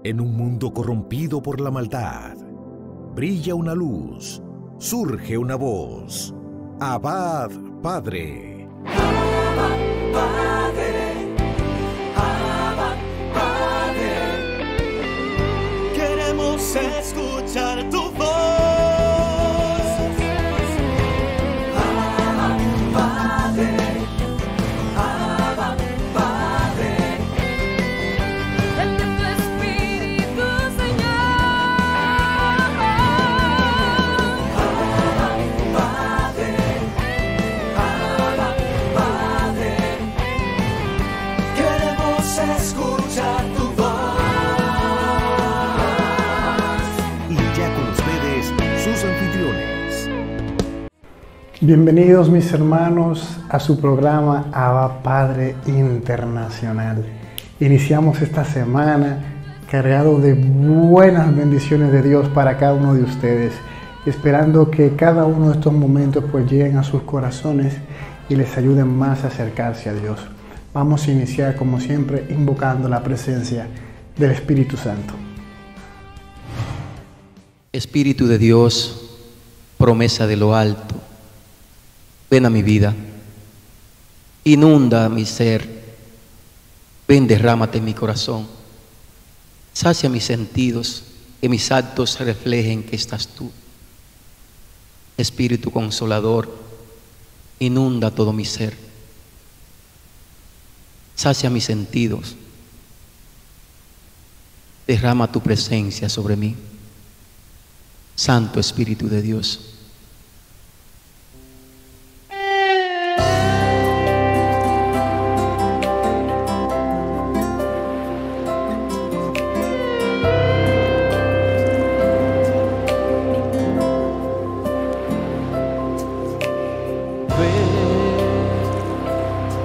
En un mundo corrompido por la maldad, brilla una luz, surge una voz. Abad Padre. Abba Padre, Abba Padre, queremos escuchar tu voz. Abba Padre, Abba Padre, Vete tu Espíritu, Señor. Abba Padre, Abba Padre, queremos escuchar tu voz. Y ya con ustedes, sus anfitriones. Bienvenidos mis hermanos a su programa Abba Padre Internacional. Iniciamos esta semana cargado de buenas bendiciones de Dios para cada uno de ustedes, esperando que cada uno de estos momentos pues lleguen a sus corazones y les ayuden más a acercarse a Dios. Vamos a iniciar como siempre invocando la presencia del Espíritu Santo. Espíritu de Dios, promesa de lo alto, ven a mi vida, inunda mi ser, ven, derrámate en mi corazón, sacia mis sentidos, que mis actos reflejen que estás tú. Espíritu consolador, inunda todo mi ser, sacia mis sentidos, derrama tu presencia sobre mí. Santo Espíritu de Dios.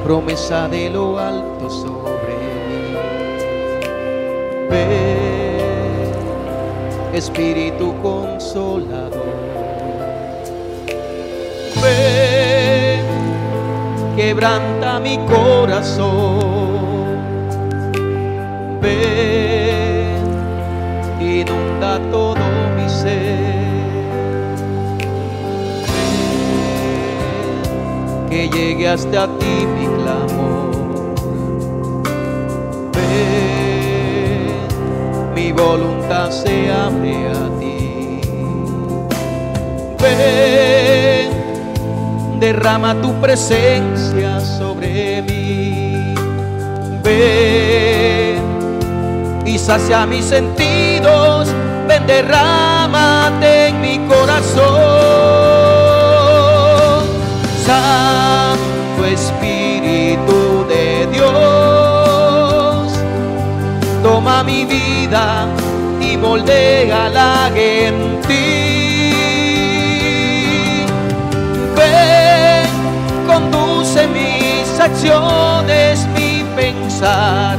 Promesa de lo alto sobre mí. Ven, Espíritu consolador. Ven, quebranta mi corazón. Ven, inunda todo mi ser. Que llegue hasta ti mi clamor. Ven, mi voluntad se abre a ti. Ven, derrama tu presencia sobre mí. Ven y sacia mis sentidos. Ven, derrámate en mi corazón. Santo Espíritu de Dios, toma mi vida y moldéala en ti. Ven, conduce mis acciones, mi pensar,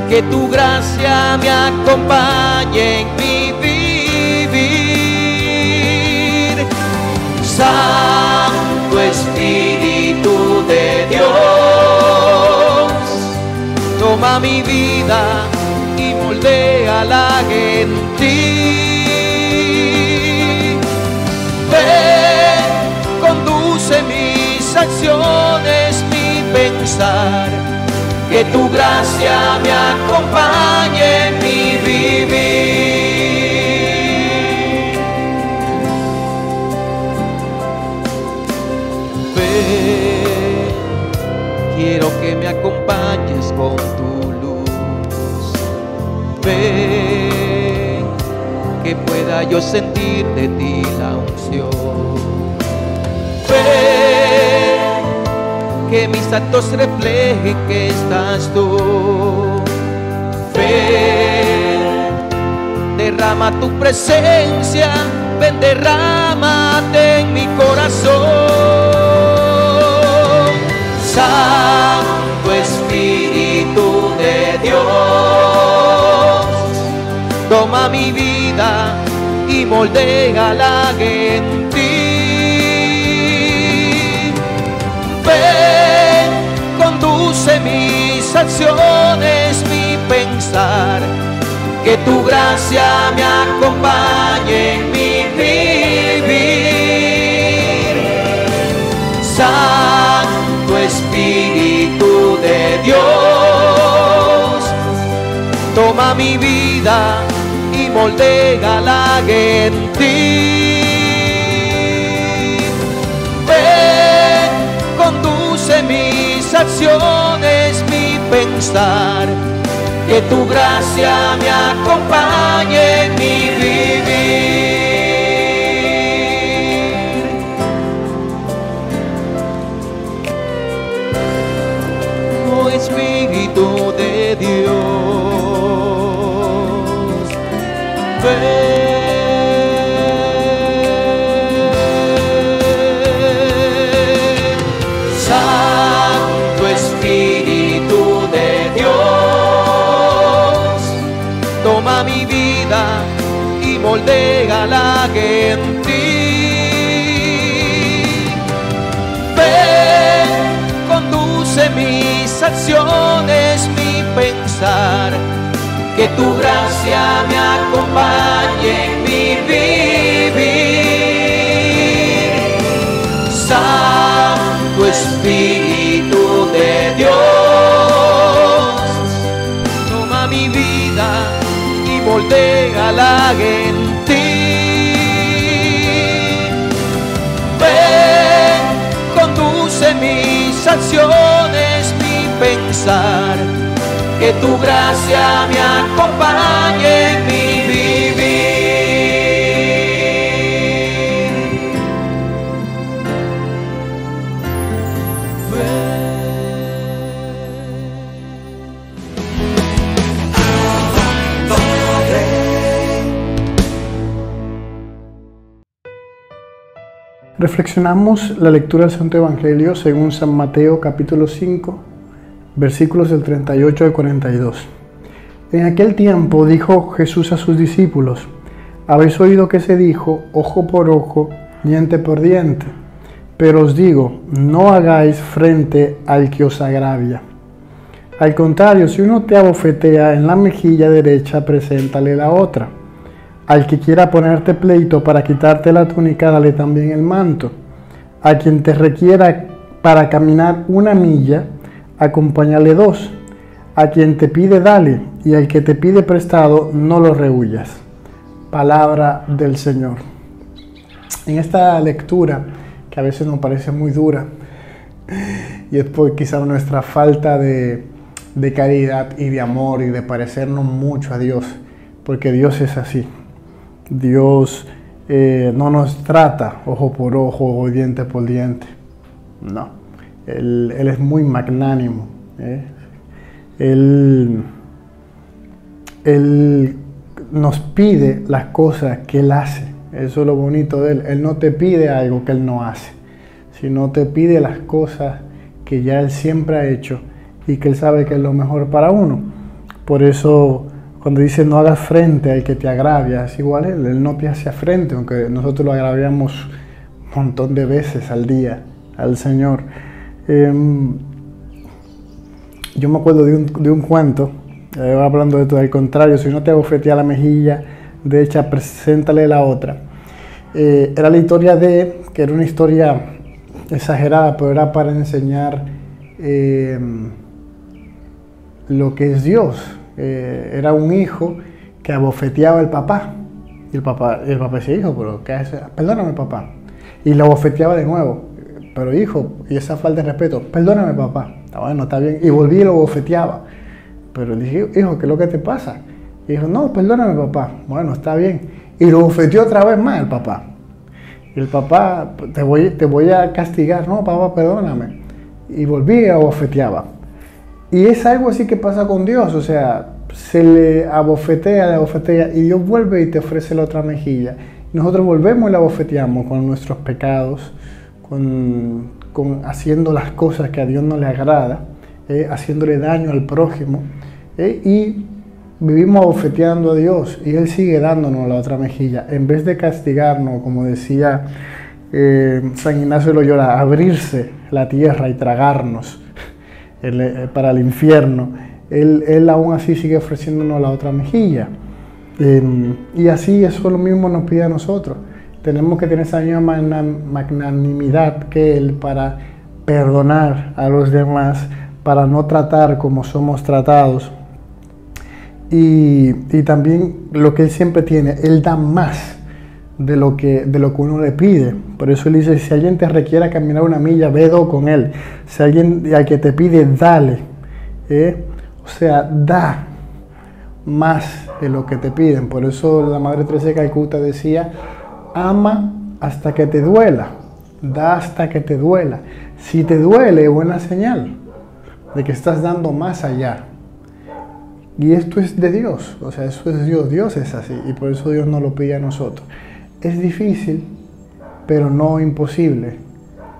que tu gracia me acompañe en mi vivir. Santo Espíritu de Dios, toma mi vida y moldéala en ti. Ven, conduce mis acciones, mi pensar, que tu gracia me acompañe en mi vivir. Quiero que me acompañes con tu luz. Ven, que pueda yo sentir de ti la unción. Ven, que mis actos reflejen que estás tú. Ven, derrama tu presencia. Ven, derrámate en mi corazón. Santo Espíritu de Dios, toma mi vida y moldéala en ti. Ven, conduce mis acciones, mi pensar, que tu gracia me acompañe en mi vivir. Santo Espíritu de Dios, toma mi vida y moldéala en ti. Ven, conduce mis acciones, mi pensar, que tu gracia me acompañe en mi vivir. Oh Espíritu de Dios, ven. Santo Espíritu de Dios, toma mi vida y moldéala en ti. Ven, conduce mis acciones, mi pensar, que tu gracia me acompañe en mi vivir. Santo Espíritu de Dios, toma mi vida y moldéala en ti. Ven, conduce mis acciones, mi pensar, que tu gracia me acompañe en mi vivir. Reflexionamos la lectura del Santo Evangelio según San Mateo capítulo 5, versículos del 38 al 42. En aquel tiempo dijo Jesús a sus discípulos: habéis oído que se dijo, ojo por ojo, diente por diente. Pero os digo, no hagáis frente al que os agravia. Al contrario, si uno te abofetea en la mejilla derecha, preséntale la otra. Al que quiera ponerte pleito para quitarte la túnica, dale también el manto. A quien te requiera para caminar 1 milla, acompáñale 2. A quien te pide, dale, y al que te pide prestado, no lo rehuyas. Palabra del Señor. En esta lectura, que a veces nos parece muy dura, y es por quizá nuestra falta de caridad y de amor y de parecernos mucho a Dios, porque Dios es así. Dios no nos trata ojo por ojo o diente por diente. No. Él es muy magnánimo. Él nos pide las cosas que Él hace. Eso es lo bonito de Él. Él no te pide algo que Él no hace, sino te pide las cosas que ya Él siempre ha hecho y que Él sabe que es lo mejor para uno. Por eso, cuando dice no hagas frente al que te agravia, es igual Él no te hace frente, aunque nosotros lo agraviamos un montón de veces al día al Señor. Yo me acuerdo de un cuento, hablando de todo, al contrario, si no te abofetea la mejilla derecha, preséntale la otra. Era la historia que era una historia exagerada, pero era para enseñar lo que es Dios. Era un hijo que abofeteaba al papá. Y el papá decía, hijo, pero ¿qué haces? Perdóname, papá. Y lo abofeteaba de nuevo. Pero hijo, y esa falta de respeto, perdóname, papá. Está bueno, está bien. Y volví y lo bofeteaba. Pero le dije, hijo, ¿qué es lo que te pasa? Y dijo, no, perdóname, papá. Bueno, está bien. Y lo bofeteó otra vez más el papá. Y el papá, te voy a castigar. No, papá, perdóname. Y volví y abofeteaba. Y es algo así que pasa con Dios. O sea, se le abofetea, y Dios vuelve y te ofrece la otra mejilla. Y nosotros volvemos y la abofeteamos con nuestros pecados, con haciendo las cosas que a Dios no le agrada, haciéndole daño al prójimo, y vivimos abofeteando a Dios y Él sigue dándonos la otra mejilla. En vez de castigarnos, como decía San Ignacio de Loyola, abrirse la tierra y tragarnos para el infierno, Él aún así sigue ofreciéndonos la otra mejilla. Y así eso lo mismo nos pide a nosotros. Tenemos que tener esa misma magnanimidad que Él para perdonar a los demás, para no tratar como somos tratados. Y también lo que Él siempre tiene, Él da más de lo que uno le pide. Por eso Él dice, si alguien te requiere caminar una milla, ve 2 con Él. Si alguien al que te pide, dale. O sea, da más de lo que te piden. Por eso la Madre Teresa de Calcuta decía, ama hasta que te duela, da hasta que te duela. Si te duele, buena señal de que estás dando más allá. Y esto es de Dios, o sea, eso es Dios, Dios es así, y por eso Dios nos lo pide a nosotros. Es difícil, pero no imposible,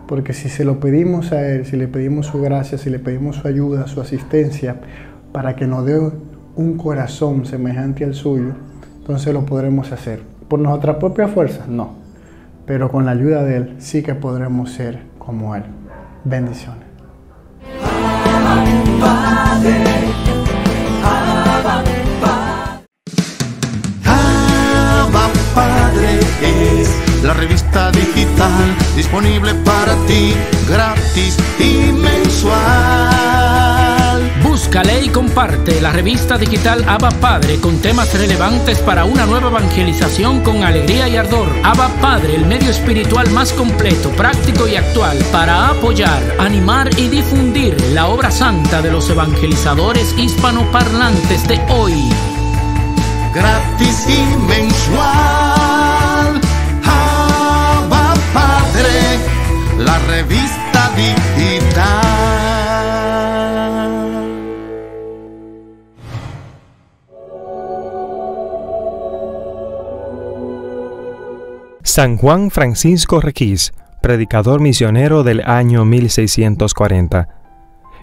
porque si se lo pedimos a Él, si le pedimos su gracia, si le pedimos su ayuda, su asistencia, para que nos dé un corazón semejante al suyo, entonces lo podremos hacer. ¿Por nuestra propia fuerza? No, pero con la ayuda de Él sí que podremos ser como Él. Bendiciones. Abba Padre es la revista digital disponible para ti gratis y mensual. Búscale y comparte la revista digital Abba Padre con temas relevantes para una nueva evangelización con alegría y ardor. Abba Padre, el medio espiritual más completo, práctico y actual para apoyar, animar y difundir la obra santa de los evangelizadores hispanoparlantes de hoy. Gratis y mensual. Abba Padre, la revista digital. San Juan Francisco Requís, predicador misionero del año 1640.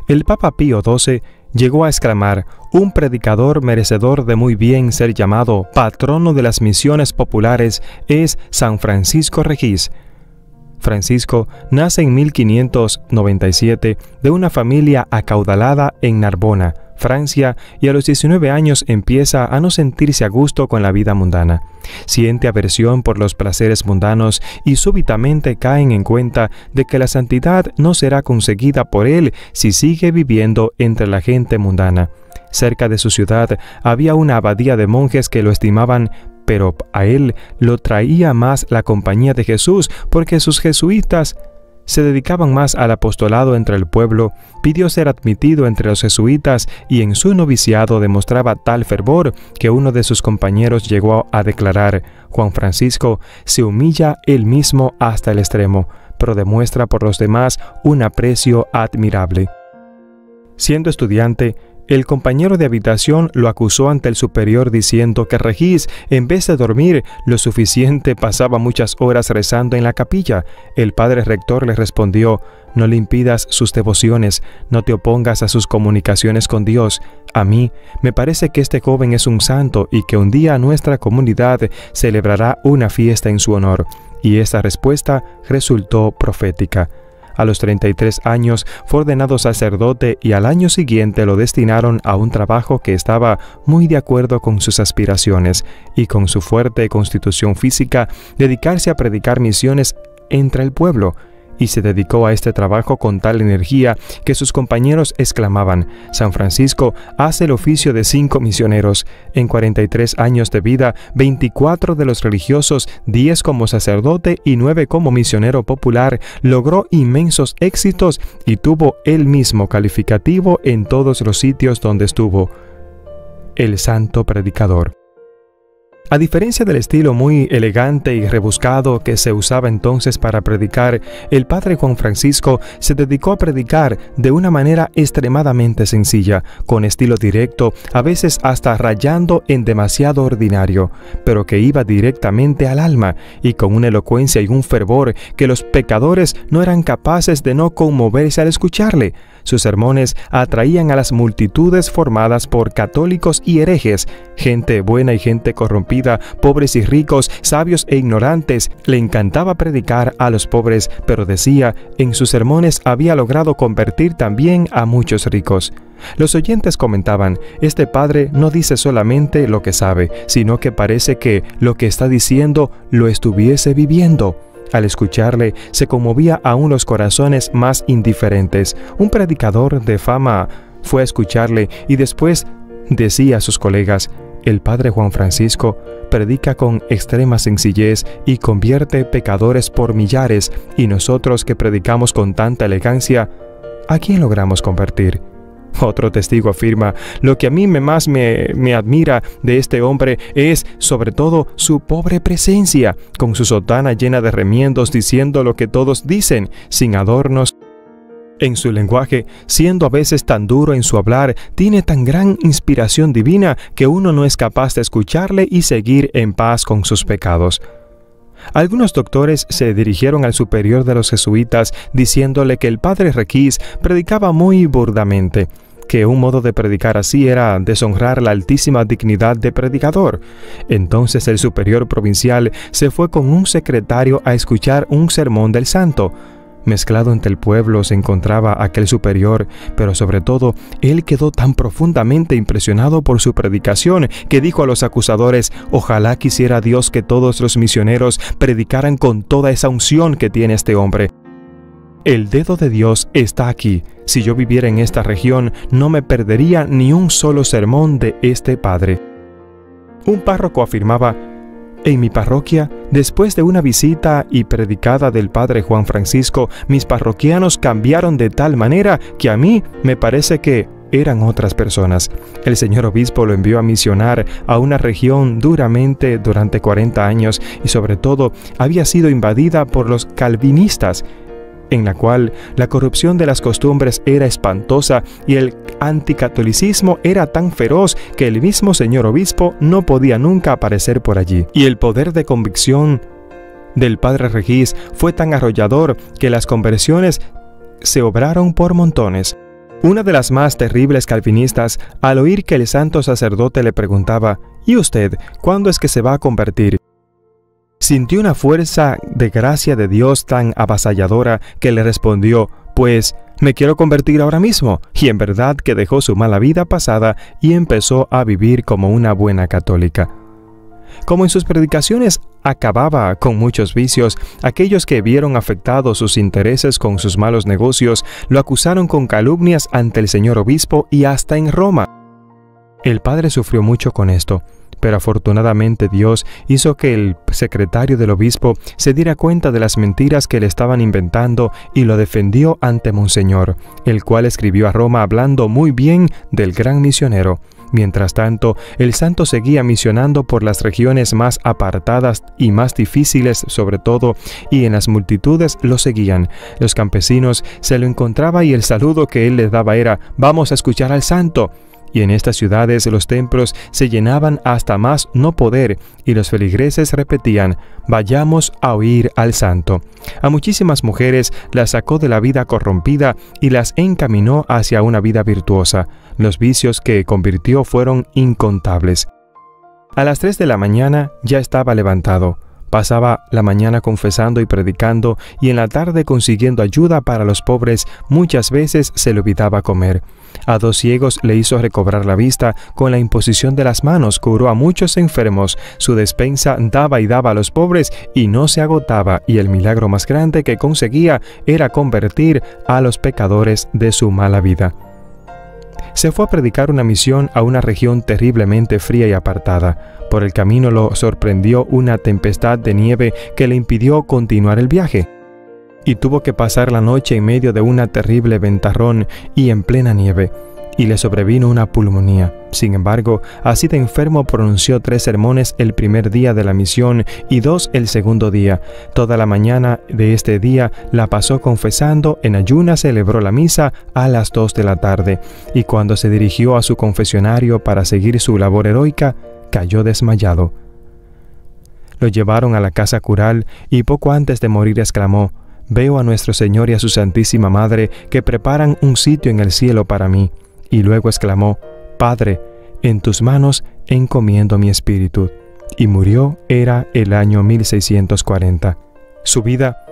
El Papa Pío XII llegó a exclamar: un predicador merecedor de muy bien ser llamado patrono de las misiones populares es San Francisco Requís. Francisco nace en 1597 de una familia acaudalada en Narbona, Francia, y a los 19 años empieza a no sentirse a gusto con la vida mundana. Siente aversión por los placeres mundanos y súbitamente caen en cuenta de que la santidad no será conseguida por él si sigue viviendo entre la gente mundana. Cerca de su ciudad había una abadía de monjes que lo estimaban, pero a él lo traía más la compañía de Jesús, porque sus jesuitas se dedicaban más al apostolado entre el pueblo. Pidió ser admitido entre los jesuitas y en su noviciado demostraba tal fervor que uno de sus compañeros llegó a declarar: Juan Francisco se humilla él mismo hasta el extremo, pero demuestra por los demás un aprecio admirable. Siendo estudiante, el compañero de habitación lo acusó ante el superior diciendo que Requís, en vez de dormir lo suficiente, pasaba muchas horas rezando en la capilla. El padre rector le respondió: no le impidas sus devociones, no te opongas a sus comunicaciones con Dios. A mí me parece que este joven es un santo y que un día nuestra comunidad celebrará una fiesta en su honor. Y esta respuesta resultó profética. A los 33 años fue ordenado sacerdote y al año siguiente lo destinaron a un trabajo que estaba muy de acuerdo con sus aspiraciones y con su fuerte constitución física, dedicarse a predicar misiones entre el pueblo. Y se dedicó a este trabajo con tal energía que sus compañeros exclamaban: San Francisco hace el oficio de 5 misioneros. En 43 años de vida, 24 de los religiosos, 10 como sacerdote y 9 como misionero popular, logró inmensos éxitos y tuvo el mismo calificativo en todos los sitios donde estuvo: el santo predicador. A diferencia del estilo muy elegante y rebuscado que se usaba entonces para predicar, el padre Juan Francisco se dedicó a predicar de una manera extremadamente sencilla, con estilo directo, a veces hasta rayando en demasiado ordinario, pero que iba directamente al alma y con una elocuencia y un fervor que los pecadores no eran capaces de no conmoverse al escucharle. Sus sermones atraían a las multitudes formadas por católicos y herejes, gente buena y gente corrompida, pobres y ricos, sabios e ignorantes. Le encantaba predicar a los pobres, pero decía, en sus sermones había logrado convertir también a muchos ricos. Los oyentes comentaban, este padre no dice solamente lo que sabe, sino que parece que lo que está diciendo lo estuviese viviendo. Al escucharle, se conmovía aún los corazones más indiferentes. Un predicador de fama fue a escucharle y después decía a sus colegas, el padre Juan Francisco predica con extrema sencillez y convierte pecadores por millares, y nosotros que predicamos con tanta elegancia, ¿a quién logramos convertir? Otro testigo afirma, lo que a mí más me admira de este hombre es, sobre todo, su pobre presencia, con su sotana llena de remiendos diciendo lo que todos dicen, sin adornos. En su lenguaje, siendo a veces tan duro en su hablar, tiene tan gran inspiración divina que uno no es capaz de escucharle y seguir en paz con sus pecados. Algunos doctores se dirigieron al superior de los jesuitas diciéndole que el padre Requís predicaba muy burdamente, que un modo de predicar así era deshonrar la altísima dignidad de predicador. Entonces el superior provincial se fue con un secretario a escuchar un sermón del santo. Mezclado entre el pueblo se encontraba aquel superior, pero sobre todo, él quedó tan profundamente impresionado por su predicación que dijo a los acusadores, ojalá quisiera Dios que todos los misioneros predicaran con toda esa unción que tiene este hombre. El dedo de Dios está aquí. Si yo viviera en esta región, no me perdería ni un solo sermón de este padre. Un párroco afirmaba, en mi parroquia, después de una visita y predicada del padre Juan Francisco, mis parroquianos cambiaron de tal manera que a mí me parece que eran otras personas. El señor obispo lo envió a misionar a una región duramente durante 40 años y sobre todo había sido invadida por los calvinistas, en la cual la corrupción de las costumbres era espantosa y el anticatolicismo era tan feroz que el mismo señor obispo no podía nunca aparecer por allí. Y el poder de convicción del padre Requís fue tan arrollador que las conversiones se obraron por montones. Una de las más terribles calvinistas, al oír que el santo sacerdote le preguntaba, ¿y usted, cuándo es que se va a convertir?, sintió una fuerza de gracia de Dios tan avasalladora que le respondió, pues me quiero convertir ahora mismo, y en verdad que dejó su mala vida pasada y empezó a vivir como una buena católica. Como en sus predicaciones acababa con muchos vicios, aquellos que vieron afectados sus intereses con sus malos negocios lo acusaron con calumnias ante el señor obispo y hasta en Roma. El padre sufrió mucho con esto, pero afortunadamente Dios hizo que el secretario del obispo se diera cuenta de las mentiras que le estaban inventando y lo defendió ante Monseñor, el cual escribió a Roma hablando muy bien del gran misionero. Mientras tanto, el santo seguía misionando por las regiones más apartadas y más difíciles sobre todo, y en las multitudes lo seguían. Los campesinos se lo encontraban y el saludo que él les daba era, «Vamos a escuchar al santo». Y en estas ciudades los templos se llenaban hasta más no poder, y los feligreses repetían, «Vayamos a oír al santo». A muchísimas mujeres las sacó de la vida corrompida y las encaminó hacia una vida virtuosa. Los vicios que convirtió fueron incontables. A las 3 de la mañana ya estaba levantado. Pasaba la mañana confesando y predicando, y en la tarde consiguiendo ayuda para los pobres. Muchas veces se le olvidaba comer. A 2 ciegos le hizo recobrar la vista con la imposición de las manos, curó a muchos enfermos, su despensa daba y daba a los pobres y no se agotaba, y el milagro más grande que conseguía era convertir a los pecadores de su mala vida. Se fue a predicar una misión a una región terriblemente fría y apartada. Por el camino lo sorprendió una tempestad de nieve que le impidió continuar el viaje, y tuvo que pasar la noche en medio de una terrible ventarrón y en plena nieve, y le sobrevino una pulmonía. Sin embargo, así de enfermo pronunció 3 sermones el primer día de la misión y 2 el segundo día. Toda la mañana de este día la pasó confesando, en ayunas celebró la misa a las 2 de la tarde, y cuando se dirigió a su confesionario para seguir su labor heroica, cayó desmayado. Lo llevaron a la casa cural y poco antes de morir exclamó, veo a nuestro Señor y a su Santísima Madre que preparan un sitio en el cielo para mí. Y luego exclamó: Padre, en tus manos encomiendo mi espíritu. Y murió, era el año 1640. Su vida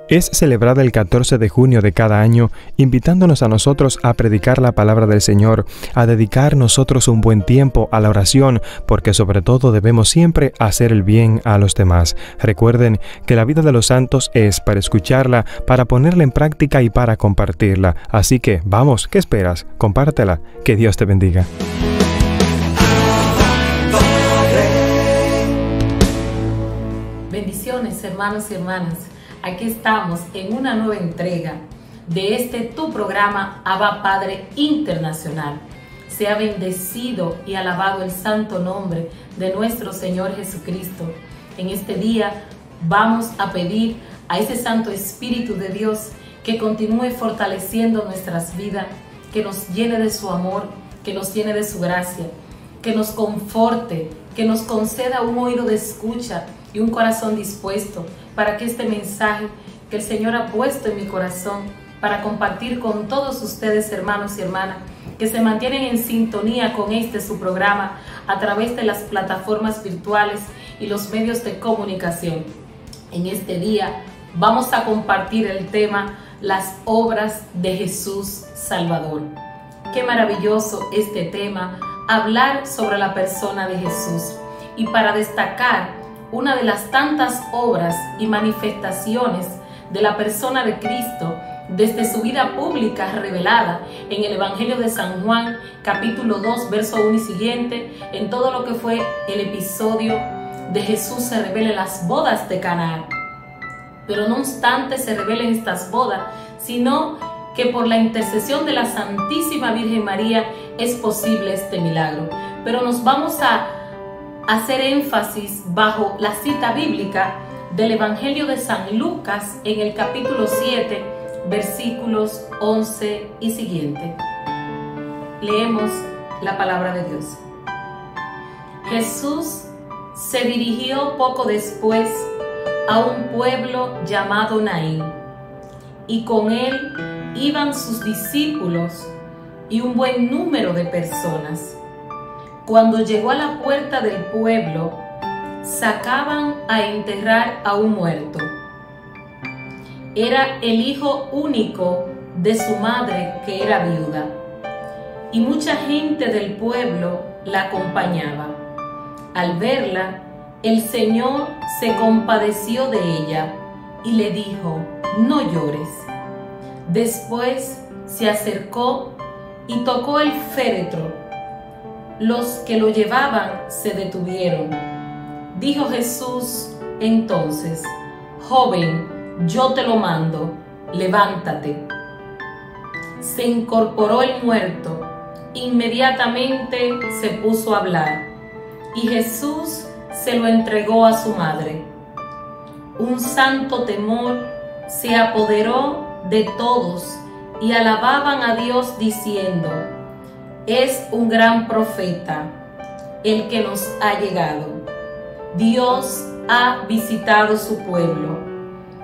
es celebrada el 14 de junio de cada año, invitándonos a nosotros a predicar la palabra del Señor, a dedicar nosotros un buen tiempo a la oración, porque sobre todo debemos siempre hacer el bien a los demás. Recuerden que la vida de los santos es para escucharla, para ponerla en práctica y para compartirla. Así que, vamos, ¿qué esperas? Compártela. Que Dios te bendiga. Bendiciones, hermanos y hermanas. Aquí estamos en una nueva entrega de tu programa Abba Padre Internacional. Sea bendecido y alabado el santo nombre de nuestro Señor Jesucristo. En este día vamos a pedir a ese Santo Espíritu de Dios que continúe fortaleciendo nuestras vidas, que nos llene de su amor, que nos llene de su gracia, que nos conforte, que nos conceda un oído de escucha y un corazón dispuesto para que este mensaje que el Señor ha puesto en mi corazón para compartir con todos ustedes, hermanos y hermanas, que se mantienen en sintonía con su programa a través de las plataformas virtuales y los medios de comunicación. En este día vamos a compartir el tema las obras de Jesús Salvador. Qué maravilloso este tema, hablar sobre la persona de Jesús. Y para destacar una de las tantas obras y manifestaciones de la persona de Cristo desde su vida pública revelada en el Evangelio de San Juan, capítulo 2, verso 1 y siguiente, en todo lo que fue el episodio de Jesús se revela en las bodas de Caná. Pero no obstante se revelen estas bodas, sino que por la intercesión de la Santísima Virgen María es posible este milagro. Pero nos vamos a hacer énfasis bajo la cita bíblica del Evangelio de San Lucas en el capítulo 7, versículos 11 y siguiente. Leemos la palabra de Dios. Jesús se dirigió poco después a un pueblo llamado Naín, y con él iban sus discípulos y un buen número de personas. Cuando llegó a la puerta del pueblo, sacaban a enterrar a un muerto. Era el hijo único de su madre, que era viuda, y mucha gente del pueblo la acompañaba. Al verla, el Señor se compadeció de ella y le dijo: no llores. Después se acercó y tocó el féretro. Los que lo llevaban se detuvieron. Dijo Jesús entonces: joven, yo te lo mando, levántate. Se incorporó el muerto, inmediatamente se puso a hablar, y Jesús se lo entregó a su madre. Un santo temor se apoderó de todos y alababan a Dios diciendo: es un gran profeta el que nos ha llegado. Dios ha visitado su pueblo.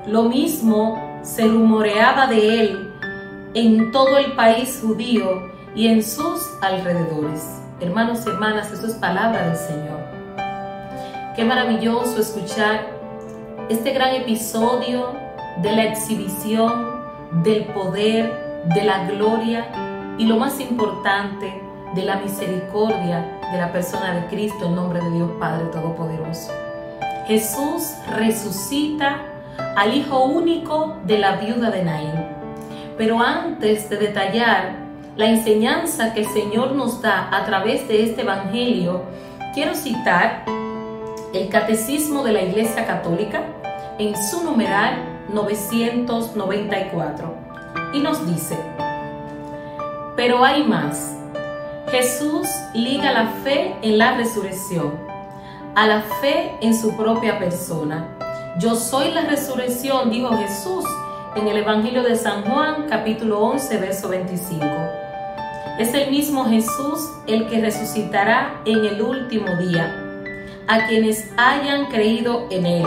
Lo mismo se rumoreaba de él en todo el país judío y en sus alrededores. Hermanos y hermanas, eso es palabra del Señor. Qué maravilloso escuchar este gran episodio de la exhibición del poder, de la gloria y lo más importante, de la misericordia de la persona de Cristo en nombre de Dios Padre Todopoderoso. Jesús resucita al hijo único de la viuda de Naín. Pero antes de detallar la enseñanza que el Señor nos da a través de este evangelio, quiero citar el Catecismo de la Iglesia Católica en su numeral 994 y nos dice: pero hay más. Jesús liga la fe en la resurrección a la fe en su propia persona. Yo soy la resurrección, dijo Jesús en el Evangelio de San Juan, capítulo 11, verso 25. Es el mismo Jesús el que resucitará en el último día a quienes hayan creído en Él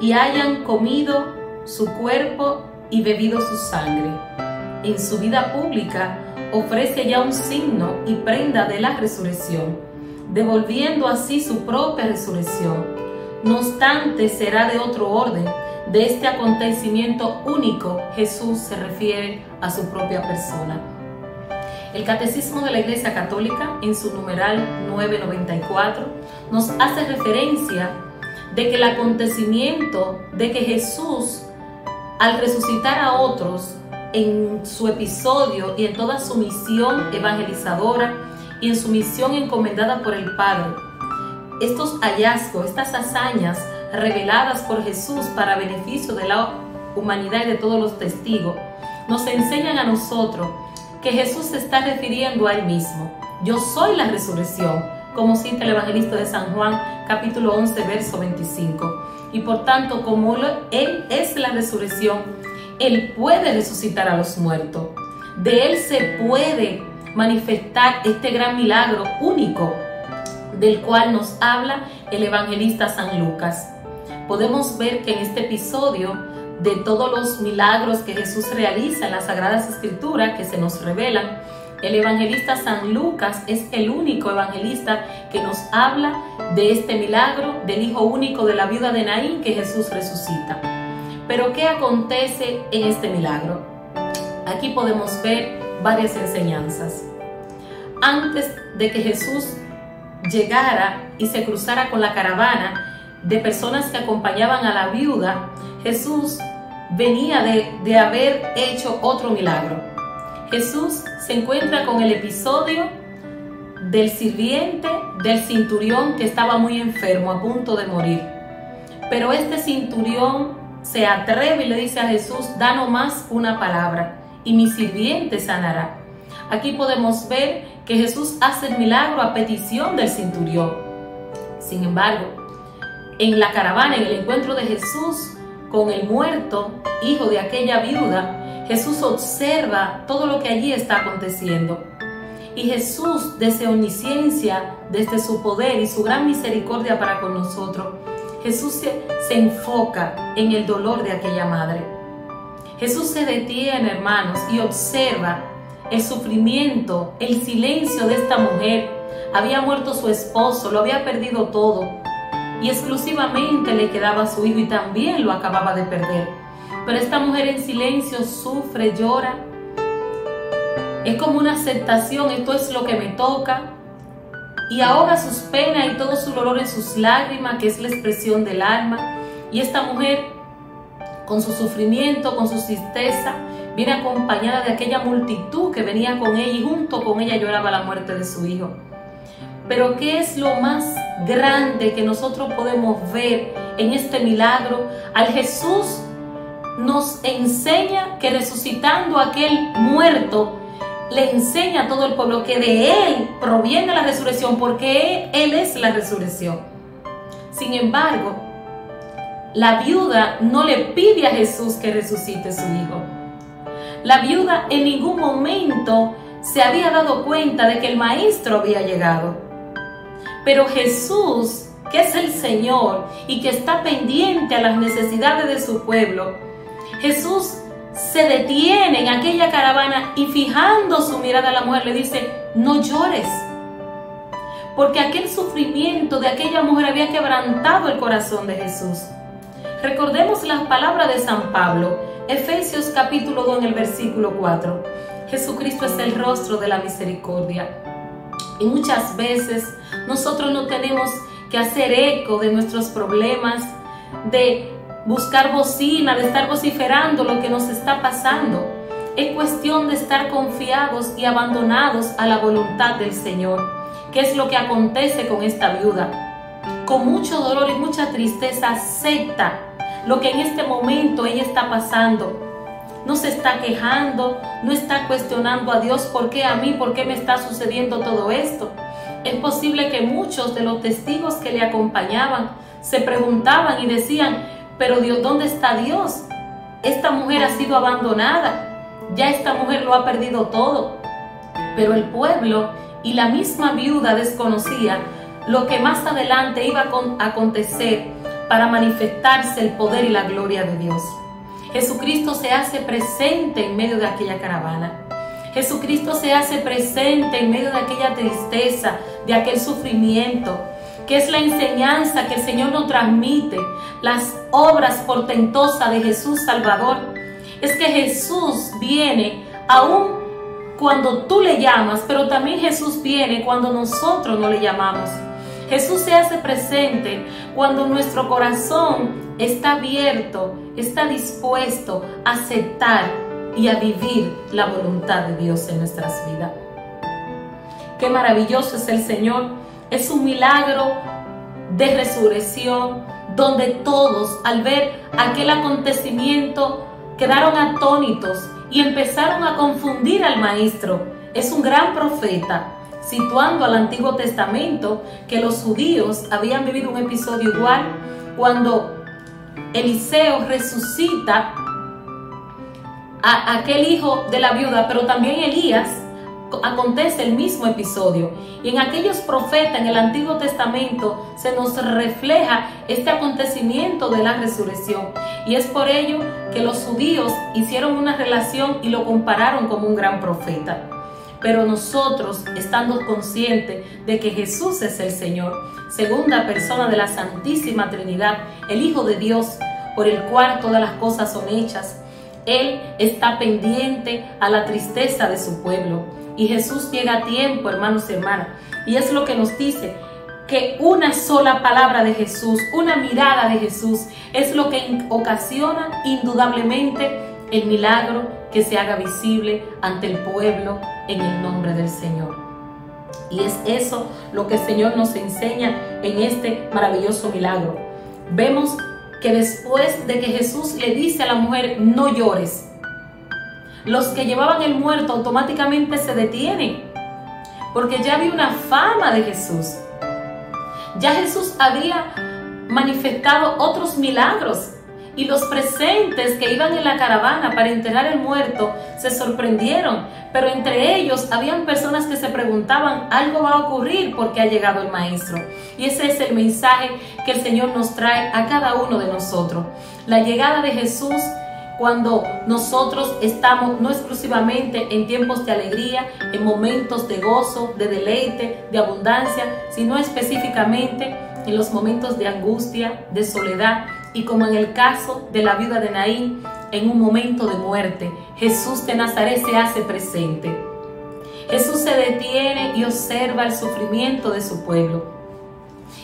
y hayan comido su cuerpo y bebido su sangre. En su vida pública ofrece ya un signo y prenda de la resurrección, devolviendo así su propia resurrección. No obstante, será de otro orden. De este acontecimiento único, Jesús se refiere a su propia persona. El Catecismo de la Iglesia Católica, en su numeral 994, nos hace referencia de que el acontecimiento de que Jesús, al resucitar a otros en su episodio y en toda su misión evangelizadora y en su misión encomendada por el Padre, estos hallazgos, estas hazañas reveladas por Jesús para beneficio de la humanidad y de todos los testigos, nos enseñan a nosotros que Jesús se está refiriendo a Él mismo. Yo soy la resurrección, como cita el evangelista de San Juan, capítulo 11, verso 25. Y por tanto, como Él es la resurrección, Él puede resucitar a los muertos. De Él se puede manifestar este gran milagro único del cual nos habla el evangelista San Lucas. Podemos ver que en este episodio, de todos los milagros que Jesús realiza en las Sagradas Escrituras que se nos revelan, el evangelista San Lucas es el único evangelista que nos habla de este milagro del hijo único de la viuda de Naín que Jesús resucita. Pero ¿qué acontece en este milagro? Aquí podemos ver varias enseñanzas. Antes de que Jesús llegara y se cruzara con la caravana de personas que acompañaban a la viuda, Jesús venía de haber hecho otro milagro. Jesús se encuentra con el episodio del sirviente del centurión que estaba muy enfermo, a punto de morir. Pero este centurión se atreve y le dice a Jesús: da nomás una palabra y mi sirviente sanará. Aquí podemos ver que Jesús hace el milagro a petición del centurión. Sin embargo, en la caravana, en el encuentro de Jesús con el muerto, hijo de aquella viuda, Jesús observa todo lo que allí está aconteciendo. Y Jesús, desde su omnisciencia, desde su poder y su gran misericordia para con nosotros, Jesús se enfoca en el dolor de aquella madre. Jesús se detiene, hermanos, y observa el sufrimiento, el silencio de esta mujer. Había muerto su esposo, lo había perdido todo, y exclusivamente le quedaba su hijo y también lo acababa de perder. Pero esta mujer en silencio sufre, llora. Es como una aceptación: esto es lo que me toca, y ahoga sus penas y todo su dolor en sus lágrimas, que es la expresión del alma. Y esta mujer, con su sufrimiento, con su tristeza, viene acompañada de aquella multitud que venía con ella, y junto con ella lloraba la muerte de su hijo. Pero ¿qué es lo más grande que nosotros podemos ver en este milagro? Al Jesús nos enseña que resucitando a aquel muerto, le enseña a todo el pueblo que de Él proviene la resurrección, porque Él es la resurrección. Sin embargo, la viuda no le pide a Jesús que resucite a su hijo. La viuda en ningún momento se había dado cuenta de que el Maestro había llegado. Pero Jesús, que es el Señor y que está pendiente a las necesidades de su pueblo, Jesús se detiene en aquella caravana y, fijando su mirada a la mujer, le dice: no llores. Porque aquel sufrimiento de aquella mujer había quebrantado el corazón de Jesús. Recordemos las palabras de San Pablo, Efesios capítulo 2 en el versículo 4. Jesucristo es el rostro de la misericordia. Y muchas veces nosotros no tenemos que hacer eco de nuestros problemas, de buscar bocina, de estar vociferando lo que nos está pasando. Es cuestión de estar confiados y abandonados a la voluntad del Señor. ¿Qué es lo que acontece con esta viuda? Con mucho dolor y mucha tristeza acepta lo que en este momento ella está pasando. No se está quejando, no está cuestionando a Dios: ¿por qué a mí? ¿Por qué me está sucediendo todo esto? Es posible que muchos de los testigos que le acompañaban se preguntaban y decían: pero Dios, ¿dónde está Dios? Esta mujer ha sido abandonada, ya esta mujer lo ha perdido todo. Pero el pueblo y la misma viuda desconocía lo que más adelante iba a acontecer para manifestarse el poder y la gloria de Dios. Jesucristo se hace presente en medio de aquella caravana. Jesucristo se hace presente en medio de aquella tristeza, de aquel sufrimiento, que es la enseñanza que el Señor nos transmite, las obras portentosas de Jesús Salvador. Es que Jesús viene aún cuando tú le llamas, pero también Jesús viene cuando nosotros no le llamamos. Jesús se hace presente cuando nuestro corazón está abierto, está dispuesto a aceptar y a vivir la voluntad de Dios en nuestras vidas. Qué maravilloso es el Señor. Es un milagro de resurrección donde todos, al ver aquel acontecimiento, quedaron atónitos y empezaron a confundir al maestro. Es un gran profeta, situando al Antiguo Testamento, que los judíos habían vivido un episodio igual cuando Eliseo resucita a aquel hijo de la viuda, pero también Elías. Acontece el mismo episodio, y en aquellos profetas en el Antiguo Testamento se nos refleja este acontecimiento de la resurrección, y es por ello que los judíos hicieron una relación y lo compararon como un gran profeta. Pero nosotros, estando conscientes de que Jesús es el Señor, segunda persona de la Santísima Trinidad, el Hijo de Dios, por el cual todas las cosas son hechas, Él está pendiente a la tristeza de su pueblo. Y Jesús llega a tiempo, hermanos y hermanas. Y es lo que nos dice, que una sola palabra de Jesús, una mirada de Jesús, es lo que ocasiona indudablemente el milagro que se haga visible ante el pueblo en el nombre del Señor. Y es eso lo que el Señor nos enseña en este maravilloso milagro. Vemos que después de que Jesús le dice a la mujer, no llores, los que llevaban el muerto automáticamente se detienen, porque ya había una fama de Jesús. Ya Jesús había manifestado otros milagros, y los presentes que iban en la caravana para enterrar el muerto se sorprendieron, pero entre ellos habían personas que se preguntaban, algo va a ocurrir porque ha llegado el Maestro. Y ese es el mensaje que el Señor nos trae a cada uno de nosotros. La llegada de Jesús, cuando nosotros estamos no exclusivamente en tiempos de alegría, en momentos de gozo, de deleite, de abundancia, sino específicamente en los momentos de angustia, de soledad, y como en el caso de la viuda de Naín, en un momento de muerte, Jesús de Nazaret se hace presente. Jesús se detiene y observa el sufrimiento de su pueblo.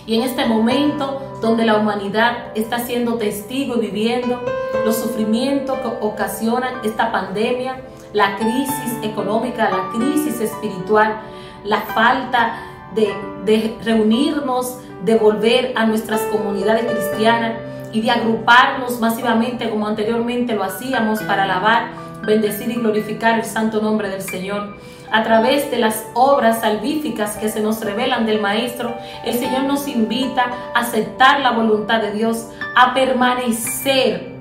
Y en este momento donde la humanidad está siendo testigo y viviendo los sufrimientos que ocasionan esta pandemia, la crisis económica, la crisis espiritual, la falta de reunirnos, de volver a nuestras comunidades cristianas y de agruparnos masivamente como anteriormente lo hacíamos para alabar, bendecir y glorificar el santo nombre del Señor. A través de las obras salvíficas que se nos revelan del Maestro, el Señor nos invita a aceptar la voluntad de Dios, a permanecer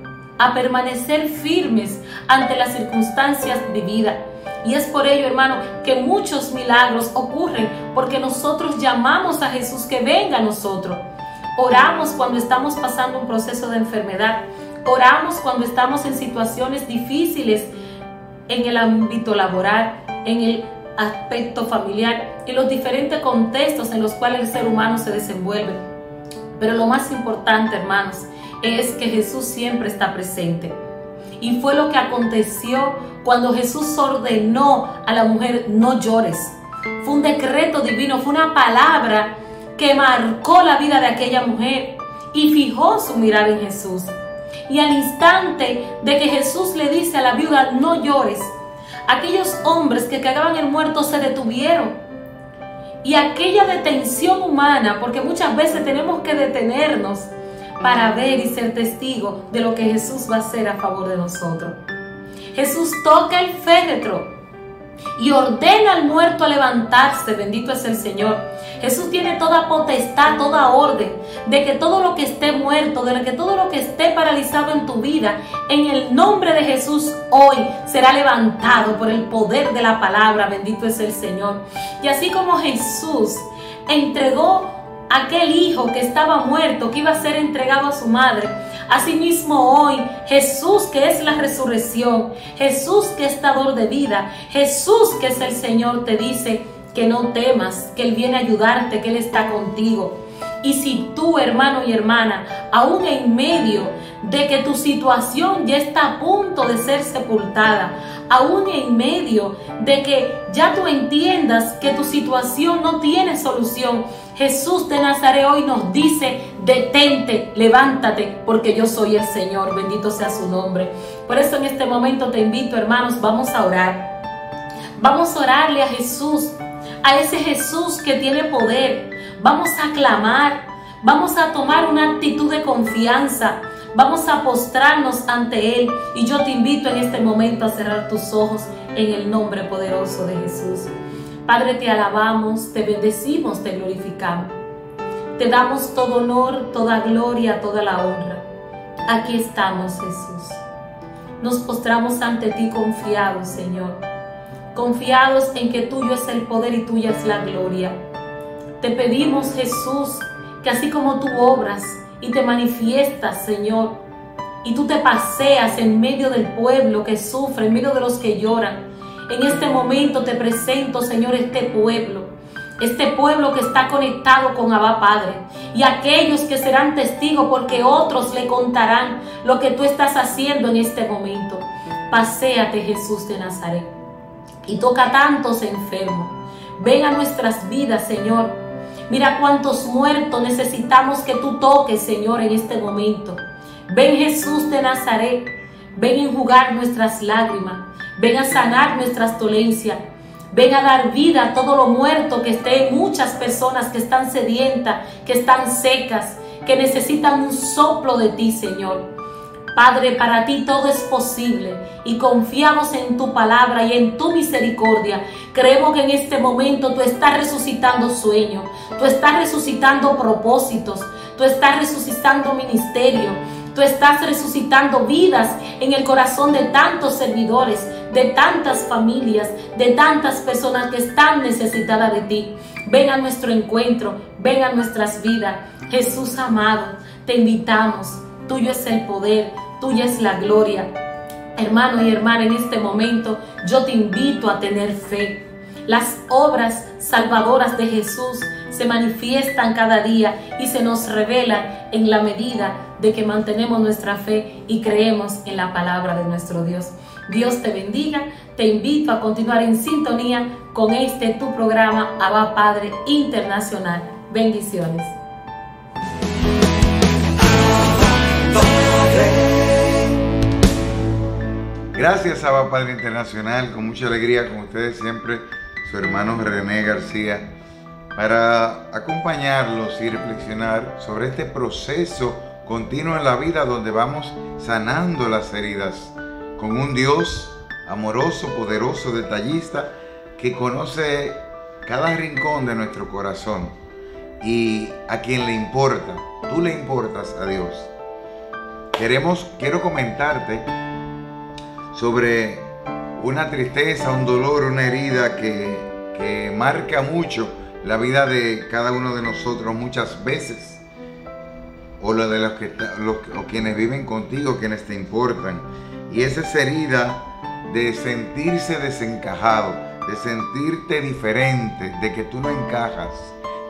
firmes ante las circunstancias vividas. Y es por ello, hermano, que muchos milagros ocurren, porque nosotros llamamos a Jesús que venga a nosotros. Oramos cuando estamos pasando un proceso de enfermedad. Oramos cuando estamos en situaciones difíciles en el ámbito laboral, en el aspecto familiar y los diferentes contextos en los cuales el ser humano se desenvuelve. Pero lo más importante, hermanos, es que Jesús siempre está presente. Y fue lo que aconteció cuando Jesús ordenó a la mujer, no llores. Fue un decreto divino, fue una palabra que marcó la vida de aquella mujer y fijó su mirada en Jesús. Y al instante de que Jesús le dice a la viuda, no llores, aquellos hombres que cargaban el muerto se detuvieron. Y aquella detención humana, porque muchas veces tenemos que detenernos para ver y ser testigos de lo que Jesús va a hacer a favor de nosotros. Jesús toca el féretro y ordena al muerto a levantarse, bendito es el Señor. Jesús tiene toda potestad, toda orden de que todo lo que esté muerto, de que todo lo que esté paralizado en tu vida, en el nombre de Jesús hoy será levantado por el poder de la palabra, bendito es el Señor. Y así como Jesús entregó aquel hijo que estaba muerto, que iba a ser entregado a su madre. Asimismo hoy, Jesús, que es la resurrección, Jesús que es dador de vida, Jesús que es el Señor, te dice que no temas, que Él viene a ayudarte, que Él está contigo. Y si tú, hermano y hermana, aún en medio de que tu situación ya está a punto de ser sepultada, aún en medio de que ya tú entiendas que tu situación no tiene solución, Jesús de Nazaret hoy nos dice: detente, levántate, porque yo soy el Señor, bendito sea su nombre. Por eso en este momento te invito, hermanos, vamos a orar. Vamos a orarle a Jesús, a ese Jesús que tiene poder. Vamos a clamar, vamos a tomar una actitud de confianza, vamos a postrarnos ante Él. Y yo te invito en este momento a cerrar tus ojos en el nombre poderoso de Jesús. Padre, te alabamos, te bendecimos, te glorificamos. Te damos todo honor, toda gloria, toda la honra. Aquí estamos, Jesús. Nos postramos ante ti confiados, Señor. Confiados en que tuyo es el poder y tuya es la gloria. Te pedimos, Jesús, que así como tú obras y te manifiestas, Señor, y tú te paseas en medio del pueblo que sufre, en medio de los que lloran, en este momento te presento, Señor, este pueblo que está conectado con Abba Padre, y aquellos que serán testigos porque otros le contarán lo que tú estás haciendo en este momento. Paséate, Jesús de Nazaret, y toca a tantos enfermos. Ven a nuestras vidas, Señor. Mira cuántos muertos necesitamos que tú toques, Señor, en este momento. Ven, Jesús de Nazaret, ven a enjugar nuestras lágrimas, ven a sanar nuestras dolencias, ven a dar vida a todo lo muerto que esté en muchas personas que están sedientas, que están secas, que necesitan un soplo de ti, Señor. Padre, para ti todo es posible y confiamos en tu palabra y en tu misericordia. Creemos que en este momento tú estás resucitando sueños, tú estás resucitando propósitos, tú estás resucitando ministerio, tú estás resucitando vidas en el corazón de tantos servidores, de tantas familias, de tantas personas que están necesitadas de ti. Ven a nuestro encuentro, ven a nuestras vidas. Jesús amado, te invitamos. Tuyo es el poder, tuya es la gloria. Hermano y hermana, en este momento yo te invito a tener fe. Las obras salvadoras de Jesús se manifiestan cada día y se nos revelan en la medida de que mantenemos nuestra fe y creemos en la palabra de nuestro Dios. Dios te bendiga. Te invito a continuar en sintonía con este tu programa Abba Padre Internacional. Bendiciones. Gracias, Abba Padre Internacional. Con mucha alegría con ustedes siempre, su hermano René García, para acompañarlos y reflexionar sobre este proceso continuo en la vida donde vamos sanando las heridas con un Dios amoroso, poderoso, detallista, que conoce cada rincón de nuestro corazón y a quien le importa. Tú le importas a Dios. Quiero comentarte sobre una tristeza, un dolor, una herida que marca mucho la vida de cada uno de nosotros muchas veces, o la de los quienes viven contigo, quienes te importan. Y es esa herida de sentirse desencajado, de sentirte diferente, de que tú no encajas,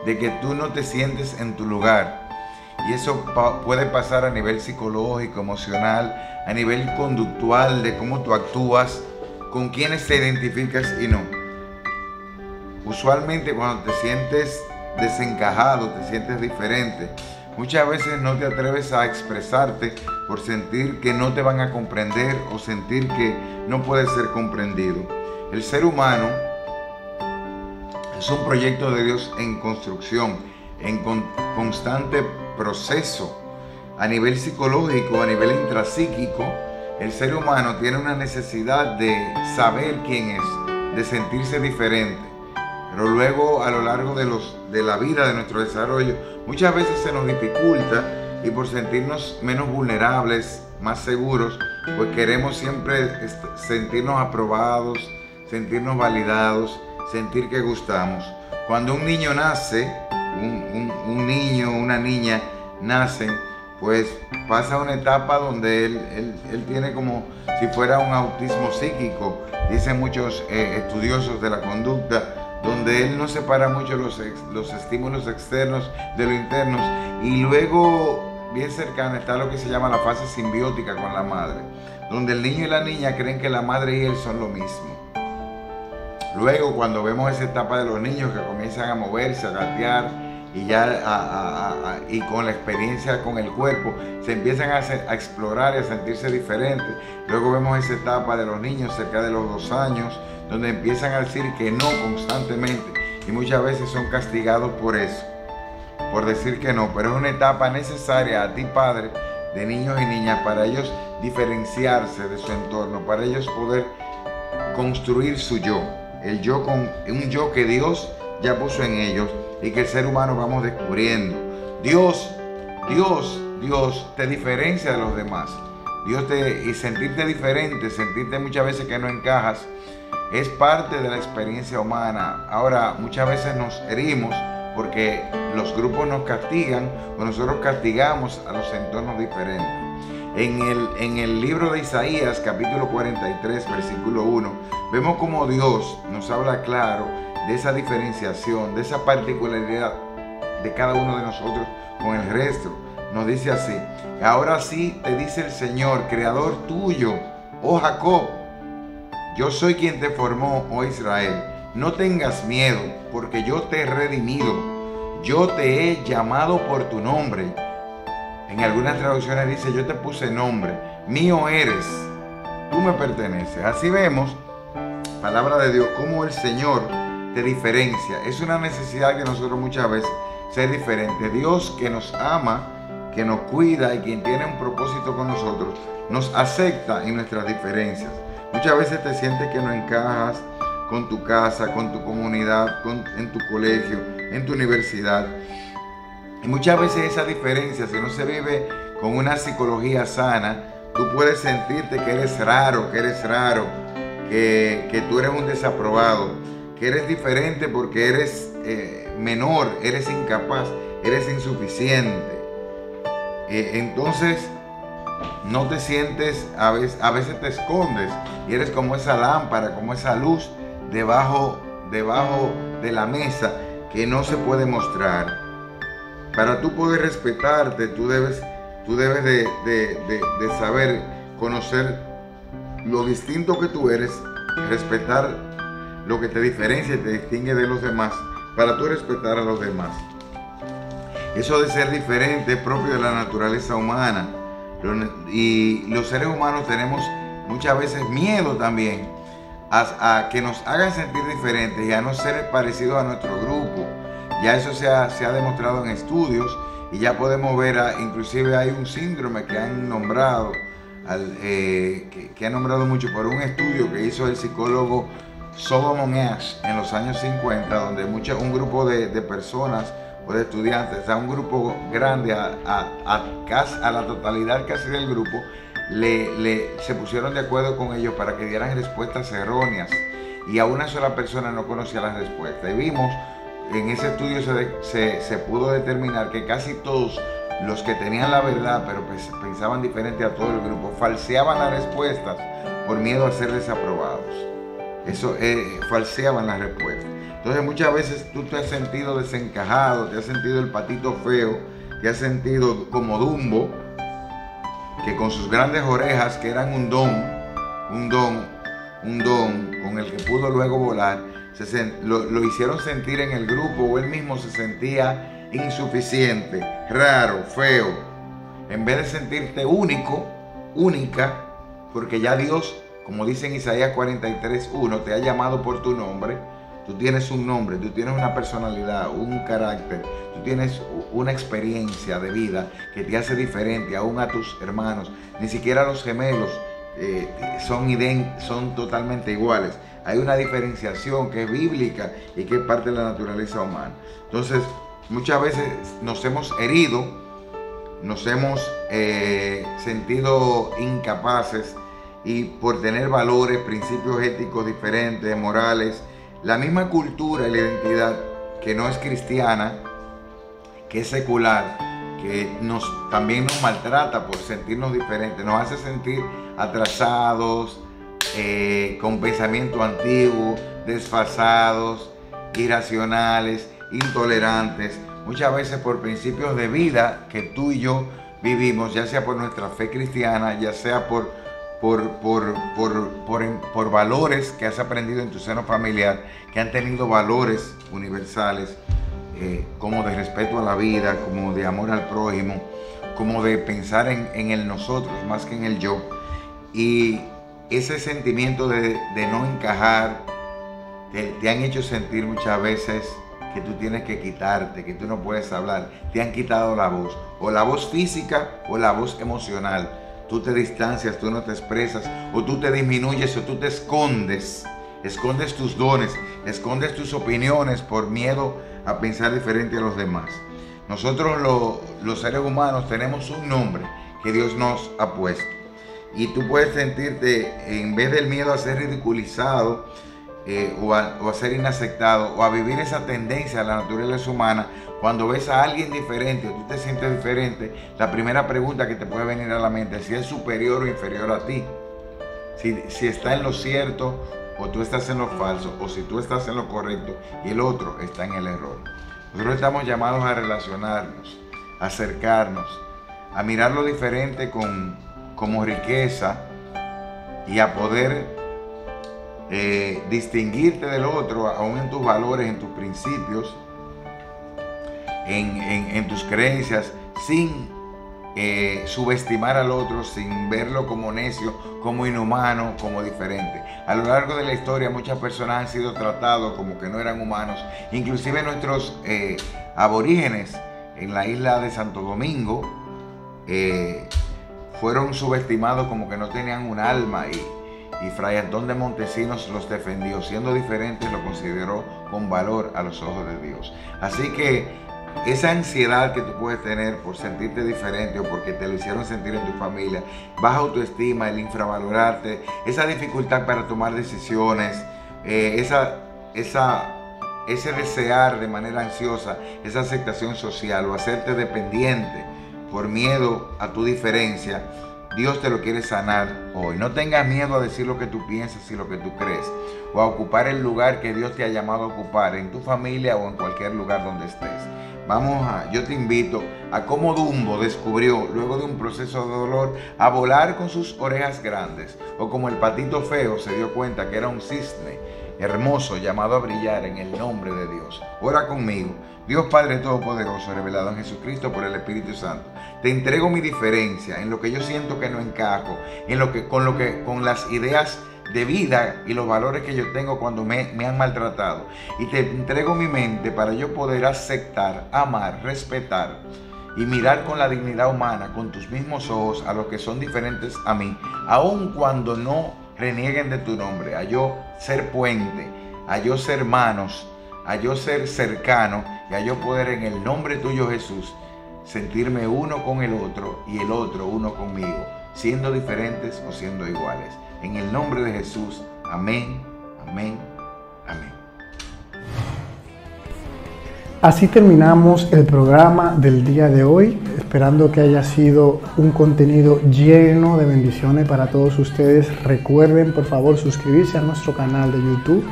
de que tú no te sientes en tu lugar. Y eso puede pasar a nivel psicológico, emocional, a nivel conductual, de cómo tú actúas, con quienes te identificas y no. Usualmente cuando te sientes desencajado, te sientes diferente, muchas veces no te atreves a expresarte por sentir que no te van a comprender o sentir que no puedes ser comprendido. El ser humano es un proyecto de Dios en construcción, en constante proceso. A nivel psicológico, a nivel intrapsíquico, el ser humano tiene una necesidad de saber quién es, de sentirse diferente. Pero luego, a lo largo de la vida, de nuestro desarrollo, muchas veces se nos dificulta, y por sentirnos menos vulnerables, más seguros, pues queremos siempre sentirnos aprobados, sentirnos validados, sentir que gustamos. Cuando un niño nace, un niño, una niña nacen, pues pasa una etapa donde él tiene como si fuera un autismo psíquico, dicen muchos estudiosos de la conducta, donde él no separa mucho los estímulos externos de los internos, y luego bien cercana está lo que se llama la fase simbiótica con la madre, donde el niño y la niña creen que la madre y él son lo mismo. Luego, cuando vemos esa etapa de los niños que comienzan a moverse, a gatear, y ya y con la experiencia con el cuerpo se empiezan a explorar y a sentirse diferentes. Luego vemos esa etapa de los niños cerca de los 2 años, donde empiezan a decir que no constantemente, y muchas veces son castigados por eso, por decir que no. Pero es una etapa necesaria a ti, padre de niños y niñas, para ellos diferenciarse de su entorno, para ellos poder construir su yo, un yo que Dios ya puso en ellos y que el ser humano vamos descubriendo. Dios te diferencia de los demás. Y sentirte diferente, sentirte muchas veces que no encajas, es parte de la experiencia humana. Ahora, muchas veces nos herimos porque los grupos nos castigan o nosotros castigamos a los entornos diferentes. En el libro de Isaías, capítulo 43, versículo 1, vemos cómo Dios nos habla claro de esa diferenciación, de esa particularidad de cada uno de nosotros con el resto. Nos dice así: ahora sí te dice el Señor, creador tuyo, oh Jacob, yo soy quien te formó, oh Israel. No tengas miedo, porque yo te he redimido, yo te he llamado por tu nombre. En algunas traducciones dice: yo te puse nombre, mío eres, tú me perteneces. Así vemos, palabra de Dios, cómo el Señor te diferencia. Es una necesidad que nosotros muchas veces ser diferente. Dios, que nos ama, que nos cuida y quien tiene un propósito con nosotros, nos acepta en nuestras diferencias. Muchas veces te sientes que no encajas con tu casa, con tu comunidad, en tu colegio, en tu universidad. Y muchas veces esa diferencia, si no se vive con una psicología sana, tú puedes sentirte que eres raro, que tú eres un desaprobado, que eres diferente porque eres menor, eres incapaz, eres insuficiente. Entonces no te sientes, a veces te escondes y eres como esa lámpara, como esa luz debajo de la mesa que no se puede mostrar. Para tú poder respetarte, tú debes de saber, conocer lo distinto que tú eres, respetar lo que te diferencia y te distingue de los demás, para tú respetar a los demás. Eso de ser diferente es propio de la naturaleza humana, y los seres humanos tenemos muchas veces miedo también a que nos hagan sentir diferentes y a no ser parecidos a nuestro grupo. Ya eso se ha demostrado en estudios, y ya podemos ver, inclusive hay un síndrome que han nombrado, que han nombrado mucho por un estudio que hizo el psicólogo Solomon Asch en los años 50, donde un grupo de personas o de estudiantes, a un grupo grande, a la totalidad casi del grupo, se pusieron de acuerdo con ellos para que dieran respuestas erróneas, y a una sola persona no conocía las respuestas. Y vimos, en ese estudio se pudo determinar que casi todos los que tenían la verdad, pero pensaban diferente a todo el grupo, falseaban las respuestas por miedo a ser desaprobados. Eso, falseaban las respuestas. Entonces muchas veces tú te has sentido desencajado, te has sentido el patito feo, te has sentido como Dumbo, que con sus grandes orejas, que eran un don con el que pudo luego volar, lo hicieron sentir en el grupo, o él mismo se sentía insuficiente, raro, feo. En vez de sentirte única, porque ya Dios, como dice en Isaías 43:1, te ha llamado por tu nombre. Tú tienes un nombre, tú tienes una personalidad, un carácter, tú tienes una experiencia de vida que te hace diferente aún a tus hermanos. Ni siquiera los gemelos son totalmente iguales. Hay una diferenciación que es bíblica y que es parte de la naturaleza humana. Entonces, muchas veces nos hemos herido, nos hemos sentido incapaces, y por tener valores, principios éticos diferentes, morales, la misma cultura y la identidad que no es cristiana, que es secular, que también nos maltrata por sentirnos diferentes, nos hace sentir atrasados, con pensamiento antiguo, desfasados, irracionales, intolerantes, muchas veces por principios de vida que tú y yo vivimos, ya sea por nuestra fe cristiana, ya sea por valores que has aprendido en tu seno familiar, que han tenido valores universales, como de respeto a la vida, como de amor al prójimo, como de pensar en el nosotros más que en el yo. Y ese sentimiento de no encajar te han hecho sentir muchas veces que tú tienes que quitarte, que tú no puedes hablar. Te han quitado la voz, o la voz física o la voz emocional. Tú te distancias, tú no te expresas, o tú te disminuyes, o tú te escondes. Escondes tus dones, escondes tus opiniones por miedo a pensar diferente a los demás. Nosotros los seres humanos tenemos un nombre que Dios nos ha puesto. Y tú puedes sentirte, en vez del miedo a ser ridiculizado, o a ser inaceptado, o a vivir esa tendencia a la naturaleza humana, cuando ves a alguien diferente o tú te sientes diferente, la primera pregunta que te puede venir a la mente es si es superior o inferior a ti, si está en lo cierto o tú estás en lo falso, o si tú estás en lo correcto y el otro está en el error. Nosotros estamos llamados a relacionarnos, a acercarnos, a mirar lo diferente como riqueza y a poder distinguirte del otro, aún en tus valores, en tus principios, en tus creencias, sin subestimar al otro, sin verlo como necio, como inhumano, como diferente. A lo largo de la historia muchas personas han sido tratados como que no eran humanos, inclusive nuestros aborígenes en la isla de Santo Domingo fueron subestimados como que no tenían un alma, y Fray Antón de Montesinos los defendió. Siendo diferentes, lo consideró con valor a los ojos de Dios. Así que esa ansiedad que tú puedes tener por sentirte diferente o porque te lo hicieron sentir en tu familia, baja autoestima, el infravalorarte, esa dificultad para tomar decisiones, ese desear de manera ansiosa, esa aceptación social o hacerte dependiente por miedo a tu diferencia, Dios te lo quiere sanar hoy. No tengas miedo a decir lo que tú piensas y lo que tú crees, o a ocupar el lugar que Dios te ha llamado a ocupar en tu familia o en cualquier lugar donde estés. Yo te invito a cómo Dumbo descubrió, luego de un proceso de dolor, a volar con sus orejas grandes, o como el patito feo se dio cuenta que era un cisne hermoso llamado a brillar en el nombre de Dios. Ora conmigo. Dios Padre Todopoderoso, revelado en Jesucristo por el Espíritu Santo, te entrego mi diferencia en lo que yo siento que no encajo, con las ideas de vida y los valores que yo tengo cuando me han maltratado. Y te entrego mi mente para yo poder aceptar, amar, respetar y mirar con la dignidad humana, con tus mismos ojos, a los que son diferentes a mí, aun cuando no renieguen de tu nombre, a yo ser puente, a yo ser manos, a yo ser cercano, y a yo poder en el nombre tuyo, Jesús, sentirme uno con el otro y el otro uno conmigo, siendo diferentes o siendo iguales. En el nombre de Jesús, amén, amén, amén. Así terminamos el programa del día de hoy, esperando que haya sido un contenido lleno de bendiciones para todos ustedes. Recuerden, por favor, suscribirse a nuestro canal de YouTube,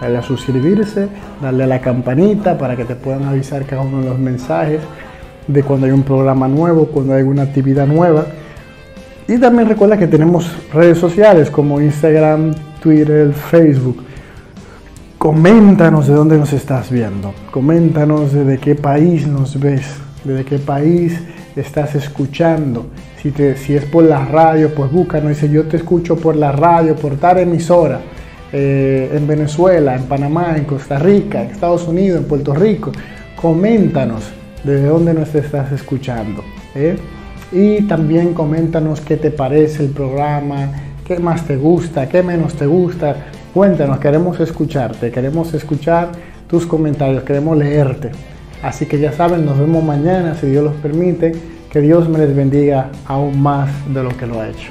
darle a suscribirse, darle a la campanita para que te puedan avisar cada uno de los mensajes de cuando hay un programa nuevo, cuando hay alguna actividad nueva. Y también recuerda que tenemos redes sociales como Instagram, Twitter, Facebook. Coméntanos de dónde nos estás viendo, coméntanos desde qué país nos ves, desde qué país estás escuchando. Si es por la radio, pues búscanos y dice: yo te escucho por la radio, por tal emisora, en Venezuela, en Panamá, en Costa Rica, en Estados Unidos, en Puerto Rico. Coméntanos desde dónde nos estás escuchando, y también coméntanos qué te parece el programa, qué más te gusta, qué menos te gusta. Cuéntanos, queremos escucharte, queremos escuchar tus comentarios, queremos leerte. Así que ya saben, nos vemos mañana, si Dios los permite. Que Dios me les bendiga aún más de lo que lo ha hecho.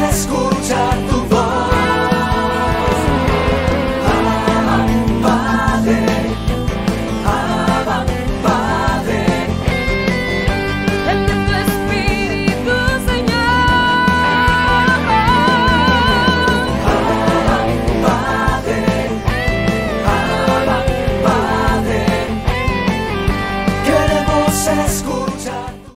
escucha